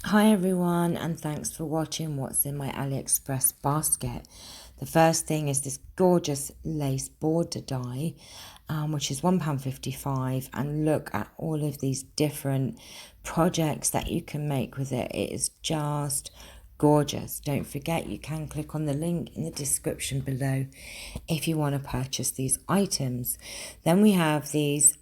Hi everyone, and thanks for watching what's in my Aliexpress basket. The first thing is this gorgeous lace border die, which is £1.55, and look at all of these different projects that you can make with it. It is just gorgeous. Don't forget you can click on the link in the description below if you want to purchase these items. Then we have these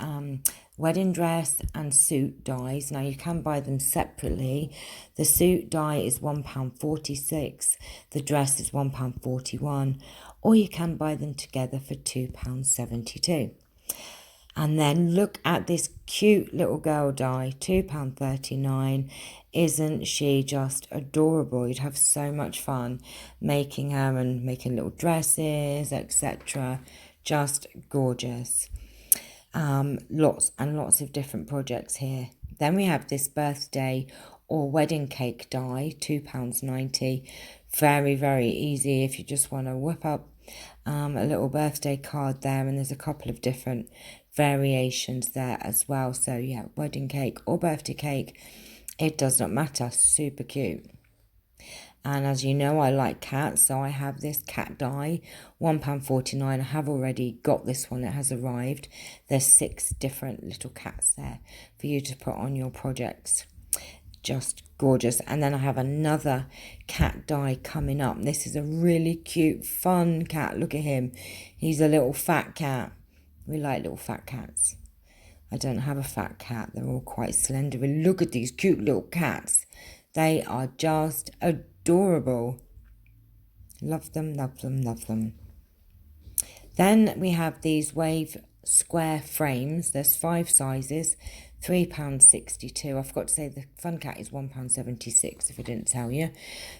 wedding dress and suit dies. Now you can buy them separately. The suit die is £1.46, the dress is £1.41, or you can buy them together for £2.72. And then look at this cute little girl die, £2.39. Isn't she just adorable? You'd have so much fun making her and making little dresses, etc. Just gorgeous. Lots and lots of different projects here. Then we have this birthday or wedding cake die, £2.90. Very, very easy if you just want to whip up a little birthday card there, and there's a couple of different variations there as well. So yeah, wedding cake or birthday cake, it does not matter. Super cute. And as you know, I like cats, so I have this cat die, £1.49. I have already got this one, it has arrived. There's 6 different little cats there for you to put on your projects. Just gorgeous. And then I have another cat die coming up. This is a really cute, fun cat. Look at him. He's a little fat cat. We like little fat cats. I don't have a fat cat. They're all quite slender. But look at these cute little cats. They are just adorable. Love them, love them, love them. Then we have these wave square frames. There's 5 sizes, £3.62. I forgot to say the fun cat is £1.76 if I didn't tell you.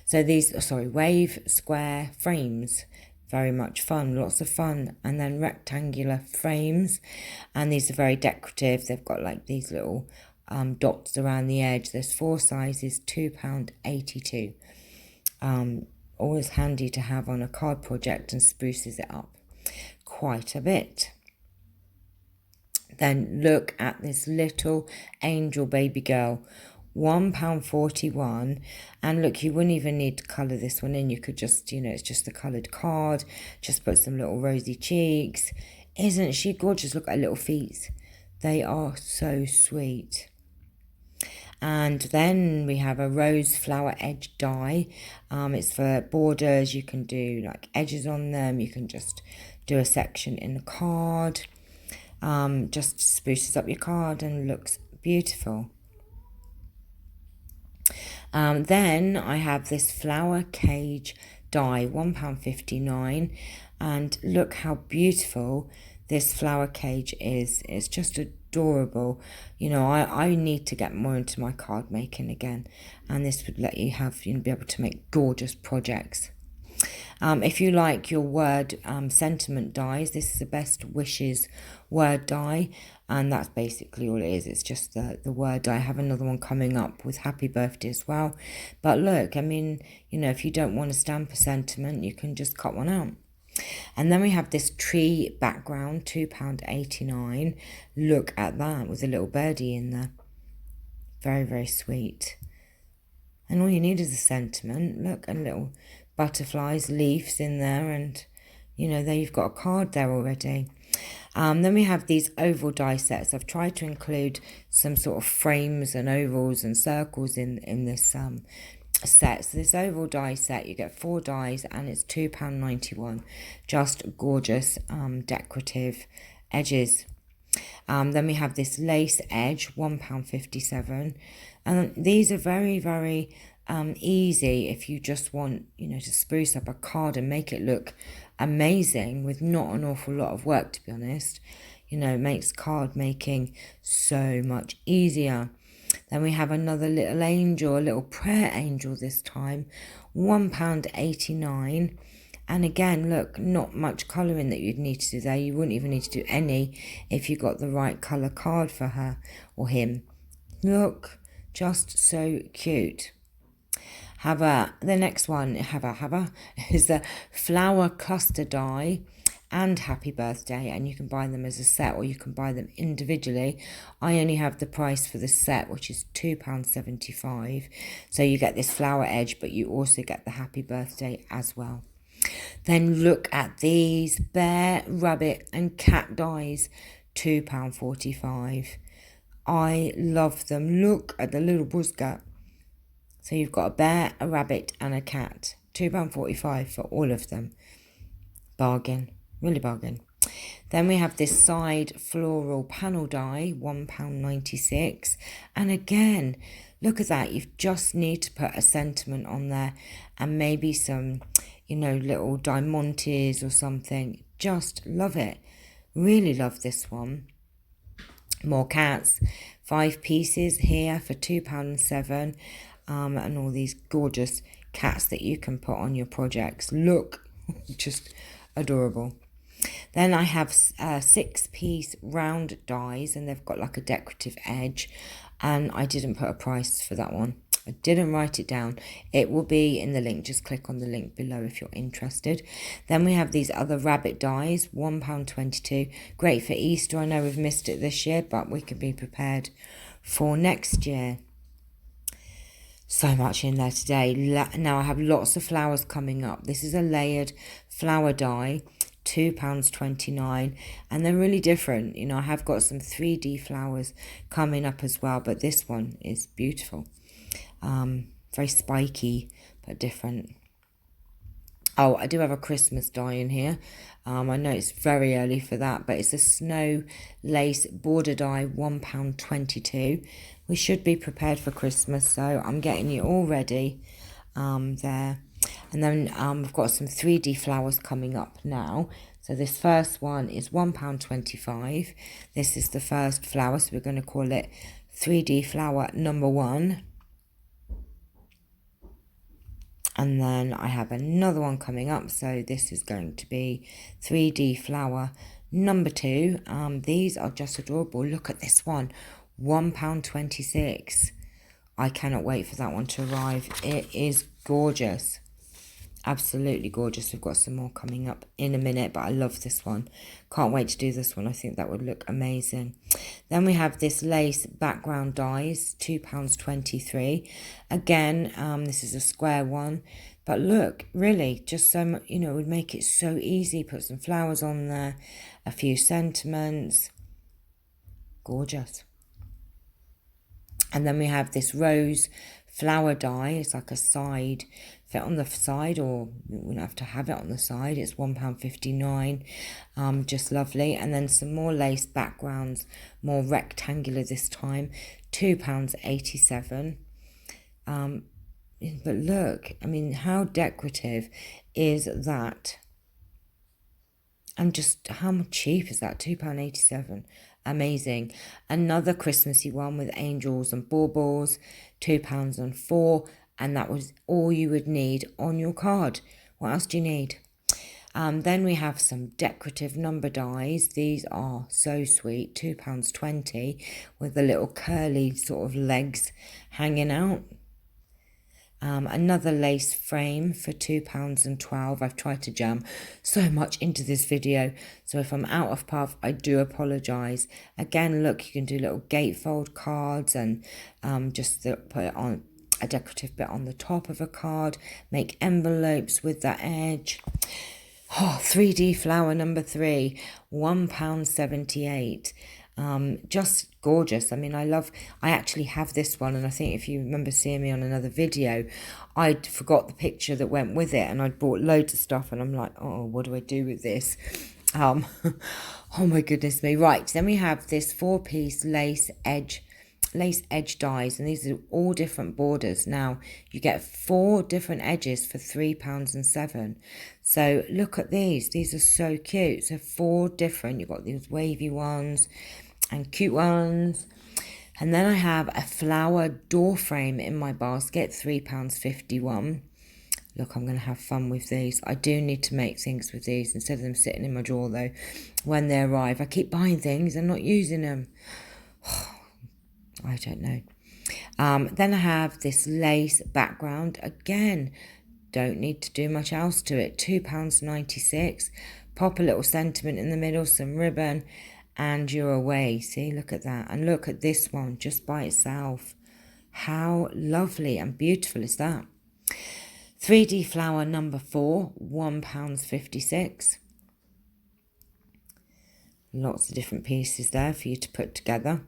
So these, wave square frames. Very much fun, lots of fun. And then rectangular frames, and these are very decorative. They've got like these little dots around the edge. There's 4 sizes, £2.82. Always handy to have on a card project and spruces it up quite a bit. Then look at this little angel baby girl, £1.41. And look, you wouldn't even need to colour this one in. You could just, it's just a coloured card. Just put some little rosy cheeks. Isn't she gorgeous? Look at her little feet. They are so sweet. And then we have a rose flower edge die. It's for borders. You can do like edges on them. You can just do a section in the card. Just spruces up your card and looks beautiful. Then I have this flower cage die, £1.59. And look how beautiful this flower cage is. It's just adorable. I need to get more into my card making again, and this would let you have, be able to make gorgeous projects. If you like your word sentiment dies, this is the best wishes word die, and that's basically all it is. It's just the word die. I have another one coming up with happy birthday as well. But look, if you don't want to stamp a sentiment, you can just cut one out. And then we have this tree background, £2.89. Look at that, with a little birdie in there. Very, very sweet. And all you need is a sentiment. Look, and little butterflies, leaves in there, and there you've got a card there already. Then we have these oval die sets. I've tried to include some sort of frames and ovals and circles in this set. So this oval die set, you get 4 dies, and it's £2.91. Just gorgeous decorative edges. Then we have this lace edge, £1.57. And these are very, very easy if you just want, to spruce up a card and make it look amazing with not an awful lot of work, to be honest. It makes card making so much easier. Then we have another little angel, a little prayer angel this time, £1.89. And again, look, not much colouring that you'd need to do there. You wouldn't even need to do any if you got the right colour card for her or him. Look, just so cute. The next one is the flower cluster die, and happy birthday, and you can buy them as a set or you can buy them individually. I only have the price for the set, which is £2.75. So you get this flower edge, but you also get the happy birthday as well. Then look at these bear, rabbit and cat dies, £2.45. I love them. Look at the little buzzcut. So you've got a bear, a rabbit and a cat. £2.45 for all of them. Bargain. Really bargain. Then we have this side floral panel die, £1.96. And again, look at that. You just need to put a sentiment on there and maybe some, you know, little diamantes or something. Just love it. Really love this one. More cats. 5 pieces here for £2.07. And all these gorgeous cats that you can put on your projects. Look, just adorable. Then I have 6-piece round dies, and they've got like a decorative edge, and I didn't put a price for that one. I didn't write it down. It will be in the link. Just click on the link below if you're interested. Then we have these other rabbit dies, £1.22. Great for Easter. I know we've missed it this year, but we can be prepared for next year. So much in there today. Now I have lots of flowers coming up. This is a layered flower die, £2.29, and they're really different. You know, I have got some 3D flowers coming up as well, but this one is beautiful. Very spiky, but different. Oh, I do have a Christmas die in here. I know it's very early for that, but it's a snow lace border die, £1.22. We should be prepared for Christmas, so I'm getting you all ready there. And then we've got some 3D flowers coming up now. So this first one is £1.25. This is the first flower, so we're going to call it 3D flower number 1. And then I have another one coming up, so this is going to be 3D flower number 2. These are just adorable. Look at this one, £1.26. I cannot wait for that one to arrive. It is gorgeous. Absolutely gorgeous. We've got some more coming up in a minute, but I love this one. Can't wait to do this one. I think that would look amazing. Then we have this lace background dies, £2.23. Again, this is a square one, but look, really, just so much, you know, it would make it so easy. Put some flowers on there, a few sentiments. Gorgeous. And then we have this rose flower die. It's like a side, fit on the side, or you wouldn't have to have it on the side. It's £1.59. Just lovely. And then some more lace backgrounds, more rectangular this time, £2.87. But look, I mean, how decorative is that? And just how cheap is that? £2.87. Amazing. Another Christmassy one with angels and baubles, £2.04. And that was all you would need on your card. What else do you need? Then we have some decorative number dies. These are so sweet, £2.20, with the little curly sort of legs hanging out. Another lace frame for £2.12. I've tried to jam so much into this video, so if I'm out of path, I do apologise. Again, look, you can do little gatefold cards and just put it on a decorative bit on the top of a card, make envelopes with that edge. Oh, 3D flower number 3, £1.78. Just gorgeous. I mean, I actually have this one, and I think if you remember seeing me on another video, I'd forgot the picture that went with it, and I'd bought loads of stuff, and I'm like, oh, what do I do with this? Oh my goodness me. Right, then we have this 4-piece lace edge dies, and these are all different borders. Now you get 4 different edges for £3.07. So look at these are so cute. So 4 different, you've got these wavy ones and cute ones. And then I have a flower door frame in my basket, £3.51. Look, I'm going to have fun with these. I do need to make things with these instead of them sitting in my drawer though when they arrive. I keep buying things and not using them. I don't know. Then I have this lace background. Again, don't need to do much else to it. £2.96. Pop a little sentiment in the middle, some ribbon, and you're away. See, look at that. And look at this one just by itself. How lovely and beautiful is that? 3D flower number 4, £1.56. Lots of different pieces there for you to put together.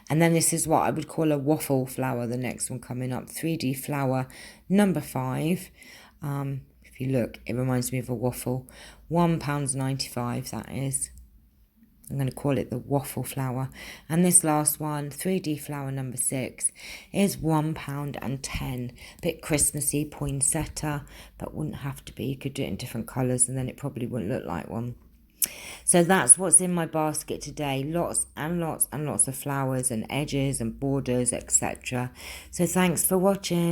And then this is what I would call a waffle flower, the next one coming up. 3D flower number 5. If you look, it reminds me of a waffle. £1.95 that is. I'm going to call it the waffle flower. And this last one, 3D flower number 6, is £1.10. Bit Christmassy, poinsettia, but wouldn't have to be. You could do it in different colours and then it probably wouldn't look like one. So that's what's in my basket today. Lots and lots and lots of flowers and edges and borders, etc. So thanks for watching.